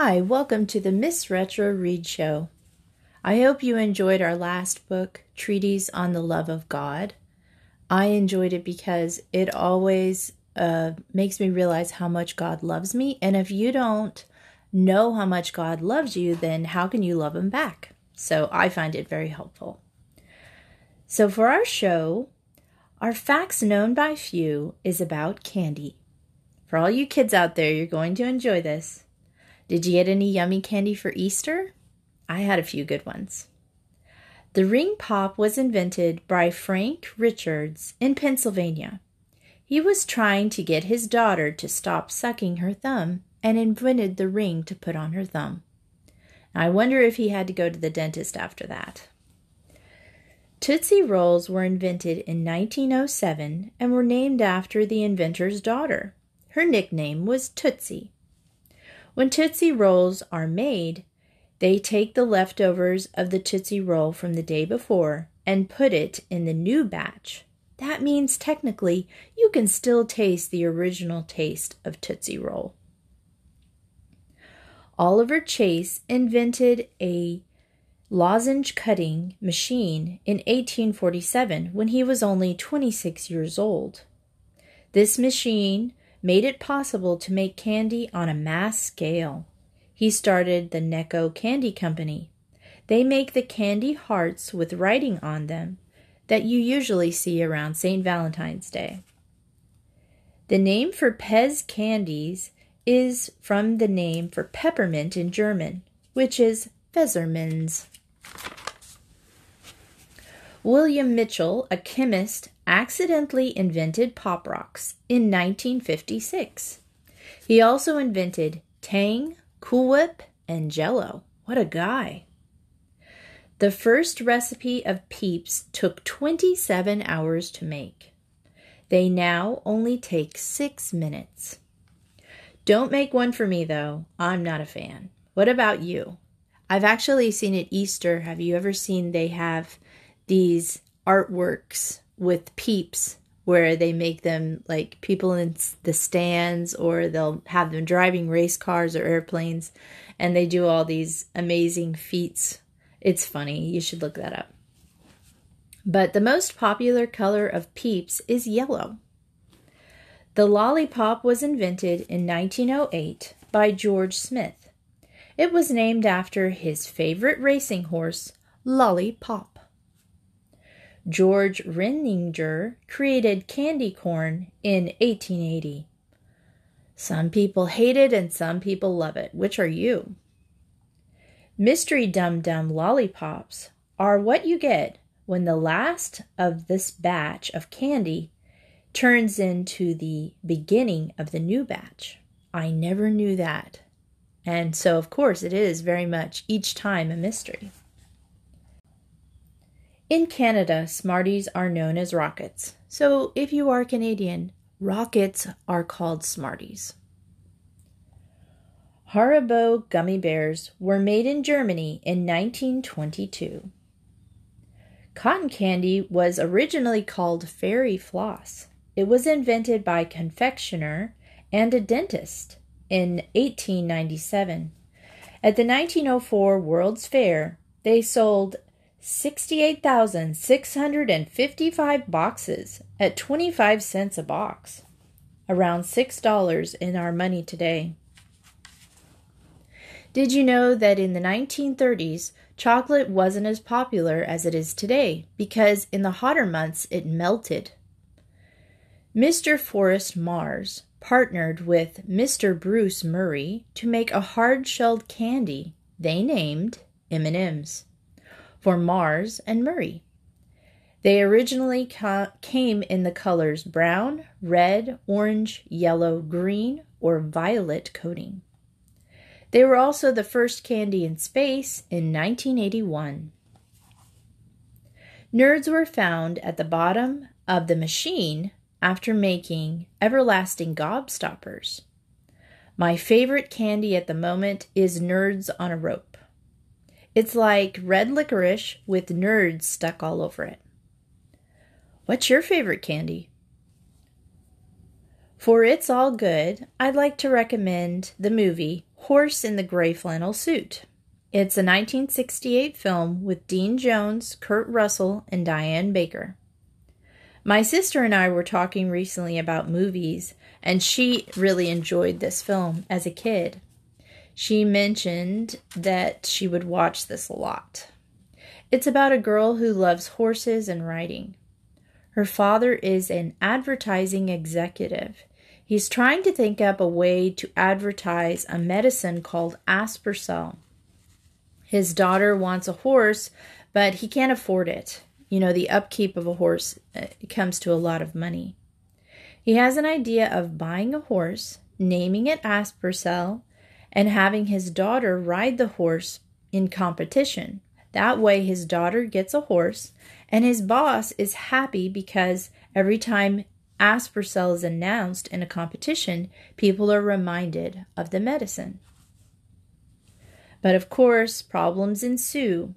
Hi, welcome to the Miss Retro Read Show. I hope you enjoyed our last book, Treatise on the Love of God. I enjoyed it because it always makes me realize how much God loves me. And if you don't know how much God loves you, then how can you love him back? So I find it very helpful. So for our show, our Facts Known by Few is about candy. For all you kids out there, you're going to enjoy this. Did you get any yummy candy for Easter? I had a few good ones. The ring pop was invented by Frank Richards in Pennsylvania. He was trying to get his daughter to stop sucking her thumb and invented the ring to put on her thumb. I wonder if he had to go to the dentist after that. Tootsie Rolls were invented in 1907 and were named after the inventor's daughter. Her nickname was Tootsie. When Tootsie Rolls are made, they take the leftovers of the Tootsie Roll from the day before and put it in the new batch. That means technically you can still taste the original taste of Tootsie Roll. Oliver Chase invented a lozenge cutting machine in 1847 when he was only 26 years old. This machine made it possible to make candy on a mass scale. He started the Necco Candy Company. They make the candy hearts with writing on them that you usually see around St. Valentine's Day. The name for Pez candies is from the name for peppermint in German, which is Pfefferminz. William Mitchell, a chemist, accidentally invented Pop Rocks in 1956. He also invented Tang, Cool Whip, and Jell-O. What a guy. The first recipe of Peeps took 27 hours to make. They now only take 6 minutes. Don't make one for me, though. I'm not a fan. What about you? I've actually seen at Easter. Have you ever seen they have these artworks with Peeps where they make them like people in the stands, or they'll have them driving race cars or airplanes, and they do all these amazing feats. It's funny. You should look that up. But the most popular color of Peeps is yellow. The lollipop was invented in 1908 by George Smith. It was named after his favorite racing horse, Lollipop. George Renninger created candy corn in 1880. Some people hate it and some people love it. Which are you? Mystery Dum Dum lollipops are what you get when the last of this batch of candy turns into the beginning of the new batch. I never knew that. And so, of course, it is very much each time a mystery. In Canada, Smarties are known as Rockets. So if you are Canadian, Rockets are called Smarties. Haribo gummy bears were made in Germany in 1922. Cotton candy was originally called Fairy Floss. It was invented by a confectioner and a dentist in 1897. At the 1904 World's Fair, they sold 68,655 boxes at 25 cents a box, around $6 in our money today. Did you know that in the 1930s, chocolate wasn't as popular as it is today because in the hotter months it melted? Mr. Forrest Mars partnered with Mr. Bruce Murray to make a hard-shelled candy they named M&M's. For Mars and Murray. They originally came in the colors brown, red, orange, yellow, green, or violet coating. They were also the first candy in space in 1981. Nerds were found at the bottom of the machine after making everlasting gobstoppers. My favorite candy at the moment is Nerds on a rope. It's like red licorice with nerds stuck all over it. What's your favorite candy? For It's All Good, I'd like to recommend the movie Horse in the Gray Flannel Suit. It's a 1968 film with Dean Jones, Kurt Russell, and Diane Baker. My sister and I were talking recently about movies, and she really enjoyed this film as a kid. She mentioned that she would watch this a lot. It's about a girl who loves horses and riding. Her father is an advertising executive. He's trying to think up a way to advertise a medicine called Aspercel. His daughter wants a horse, but he can't afford it. You know, the upkeep of a horse comes to a lot of money. He has an idea of buying a horse, naming it Aspercel, and having his daughter ride the horse in competition. That way his daughter gets a horse, and his boss is happy because every time Aspercel is announced in a competition, people are reminded of the medicine. But of course, problems ensue.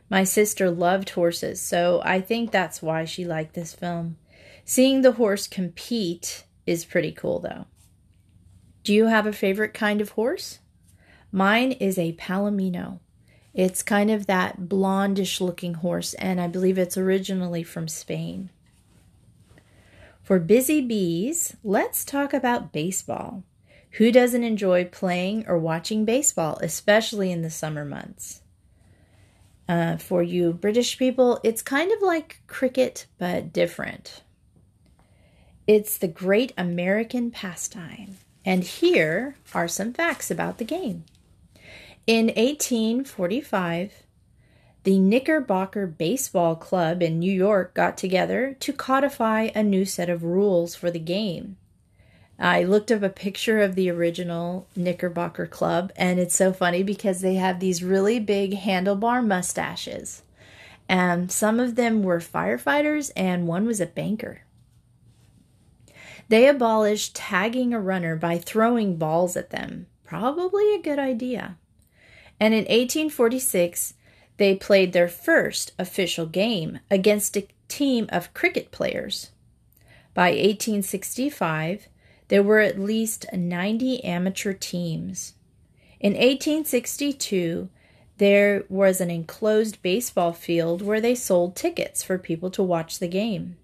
My sister loved horses, so I think that's why she liked this film. Seeing the horse compete is pretty cool, though. Do you have a favorite kind of horse? Mine is a Palomino. It's kind of that blondish-looking horse, and I believe it's originally from Spain. For busy bees, let's talk about baseball. Who doesn't enjoy playing or watching baseball, especially in the summer months? For you British people, it's kind of like cricket, but different. It's the great American pastime. And here are some facts about the game. In 1845, the Knickerbocker Baseball Club in New York got together to codify a new set of rules for the game. I looked up a picture of the original Knickerbocker Club, and it's so funny because they have these really big handlebar mustaches. And some of them were firefighters, and one was a banker. They abolished tagging a runner by throwing balls at them. Probably a good idea. And in 1846, they played their first official game against a team of cricket players. By 1865, there were at least 90 amateur teams. In 1862, there was an enclosed baseball field where they sold tickets for people to watch the game.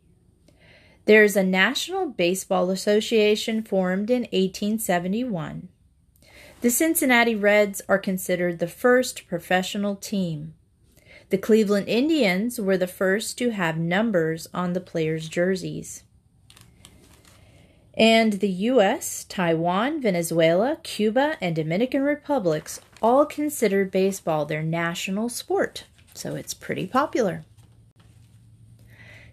There's a National Baseball Association formed in 1871. The Cincinnati Reds are considered the first professional team. The Cleveland Indians were the first to have numbers on the players' jerseys. And the U.S., Taiwan, Venezuela, Cuba, and Dominican Republics all consider baseball their national sport, so it's pretty popular.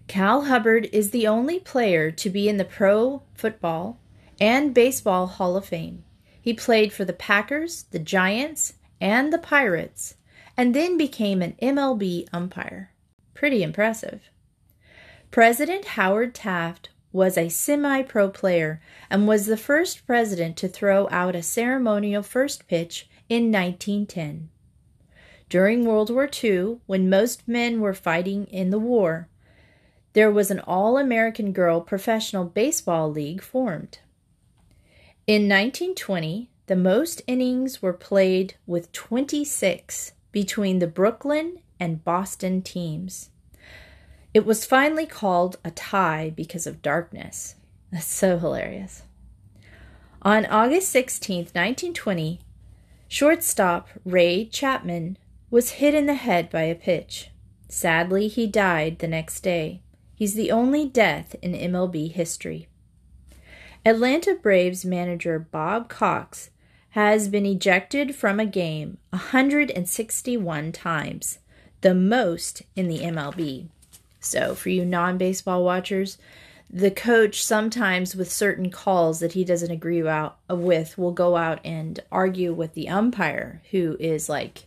Cal Hubbard is the only player to be in the Pro Football and Baseball Hall of Fame. He played for the Packers, the Giants, and the Pirates, and then became an MLB umpire. Pretty impressive. President Howard Taft was a semi-pro player and was the first president to throw out a ceremonial first pitch in 1910. During World War II, when most men were fighting in the war, there was an all-American girl professional baseball league formed. In 1920, the most innings were played with 26 between the Brooklyn and Boston teams. It was finally called a tie because of darkness. That's so hilarious. On August 16, 1920, shortstop Ray Chapman was hit in the head by a pitch. Sadly, he died the next day. He's the only death in MLB history. Atlanta Braves manager Bob Cox has been ejected from a game 161 times, the most in the MLB. So for you non-baseball watchers, the coach sometimes with certain calls that he doesn't agree with will go out and argue with the umpire, who is like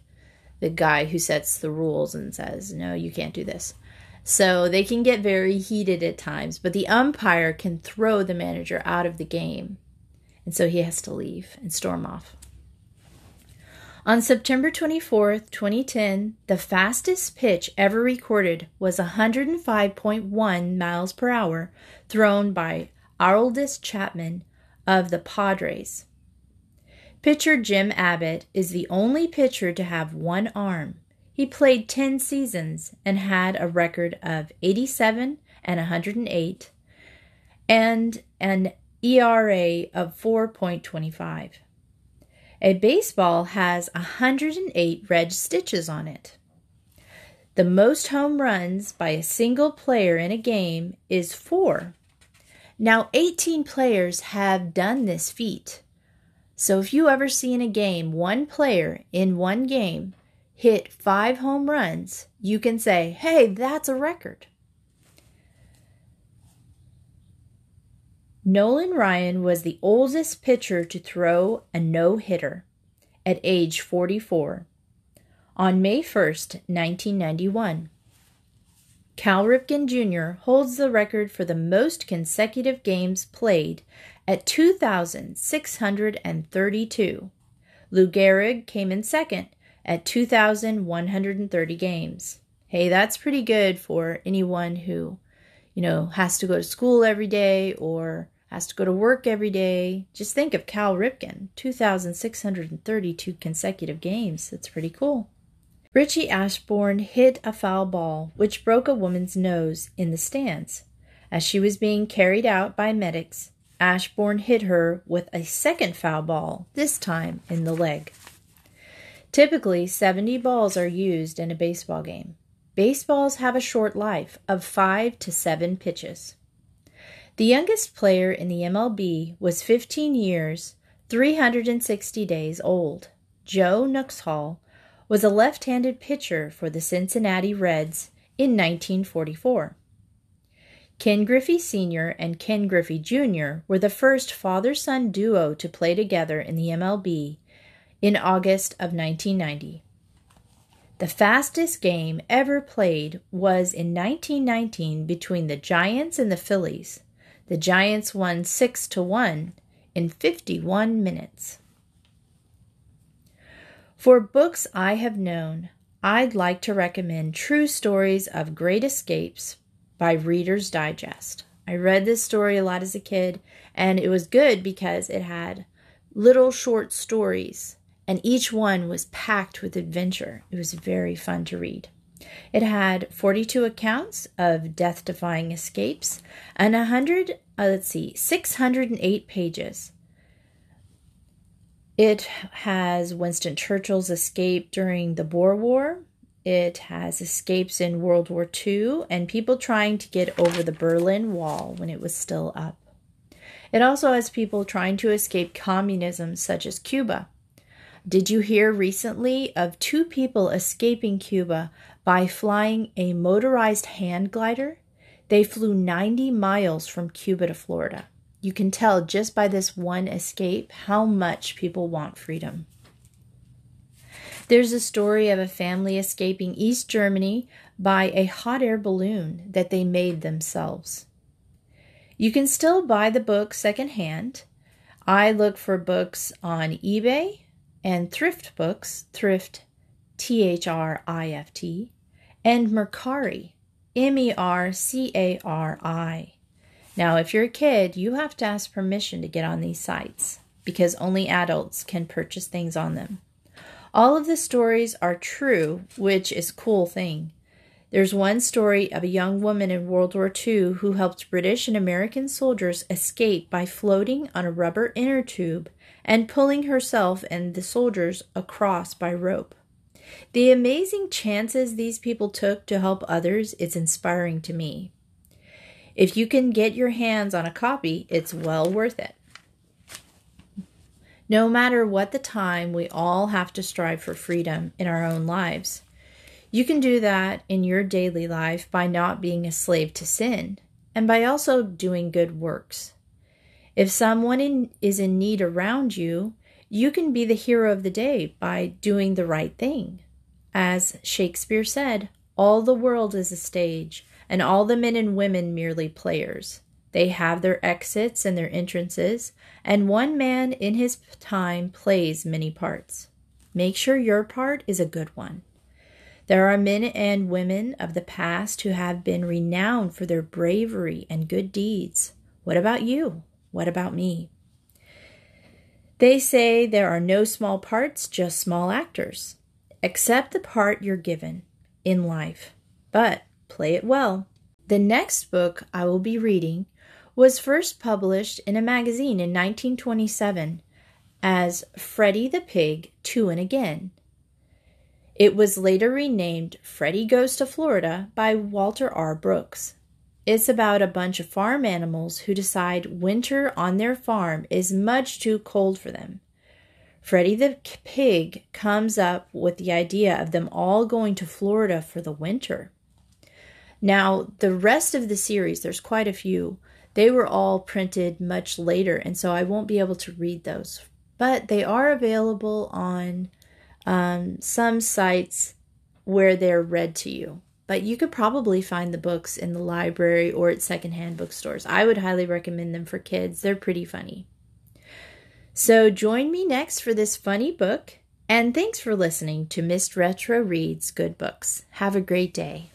the guy who sets the rules and says, no, you can't do this. So they can get very heated at times, but the umpire can throw the manager out of the game. And so he has to leave and storm off. On September 24th, 2010, the fastest pitch ever recorded was 105.1 miles per hour thrown by Aroldis Chapman of the Padres. Pitcher Jim Abbott is the only pitcher to have one arm. He played 10 seasons and had a record of 87 and 108 and an ERA of 4.25. A baseball has 108 red stitches on it. The most home runs by a single player in a game is 4. Now, 18 players have done this feat. So if you ever see in a game one player in one game hit 5 home runs, you can say, hey, that's a record. Nolan Ryan was the oldest pitcher to throw a no-hitter at age 44 on May 1st, 1991. Cal Ripken Jr. holds the record for the most consecutive games played at 2,632. Lou Gehrig came in second at 2,130 games. Hey, that's pretty good for anyone who, has to go to school every day or has to go to work every day. Just think of Cal Ripken, 2,632 consecutive games. That's pretty cool. Richie Ashburn hit a foul ball, which broke a woman's nose in the stands. As she was being carried out by medics, Ashburn hit her with a second foul ball, this time in the leg. Typically, 70 balls are used in a baseball game. Baseballs have a short life of 5 to 7 pitches. The youngest player in the MLB was 15 years, 360 days old. Joe Nuxhall was a left-handed pitcher for the Cincinnati Reds in 1944. Ken Griffey Sr. and Ken Griffey Jr. were the first father-son duo to play together in the MLB in August of 1990. The fastest game ever played was in 1919 between the Giants and the Phillies. The Giants won 6-1 in 51 minutes. For books I have known, I'd like to recommend True Stories of Great Escapes by Reader's Digest. I read this story a lot as a kid, and it was good because it had little short stories, and each one was packed with adventure. It was very fun to read. It had 42 accounts of death-defying escapes and 608 pages. It has Winston Churchill's escape during the Boer War. It has escapes in World War II and people trying to get over the Berlin Wall when it was still up. It also has people trying to escape communism, such as Cuba. Did you hear recently of 2 people escaping Cuba by flying a motorized hand glider? They flew 90 miles from Cuba to Florida. You can tell just by this one escape how much people want freedom. There's a story of a family escaping East Germany by a hot air balloon that they made themselves. You can still buy the book secondhand. I look for books on eBay and Thrift Books, Thrift, Thrift, and Mercari, Mercari. Now, if you're a kid, you have to ask permission to get on these sites because only adults can purchase things on them. All of the stories are true, which is a cool thing. There's one story of a young woman in World War II who helped British and American soldiers escape by floating on a rubber inner tube and pulling herself and the soldiers across by rope. The amazing chances these people took to help others is inspiring to me. If you can get your hands on a copy, it's well worth it. No matter what the time, we all have to strive for freedom in our own lives. You can do that in your daily life by not being a slave to sin and by also doing good works. If someone is in need around you, you can be the hero of the day by doing the right thing. As Shakespeare said, all the world is a stage, and all the men and women merely players. They have their exits and their entrances, and one man in his time plays many parts. Make sure your part is a good one. There are men and women of the past who have been renowned for their bravery and good deeds. What about you? What about me? They say there are no small parts, just small actors. Accept the part you're given in life, but play it well. The next book I will be reading was first published in a magazine in 1927 as Freddie the Pig, Two and Again. It was later renamed Freddie Goes to Florida by Walter R. Brooks. It's about a bunch of farm animals who decide winter on their farm is much too cold for them. Freddie the Pig comes up with the idea of them all going to Florida for the winter. Now, the rest of the series, there's quite a few, they were all printed much later, and so I won't be able to read those. But they are available on some sites where they're read to you. But you could probably find the books in the library or at secondhand bookstores. I would highly recommend them for kids. They're pretty funny. So join me next for this funny book. And thanks for listening to Miss Retro Reads Good Books. Have a great day.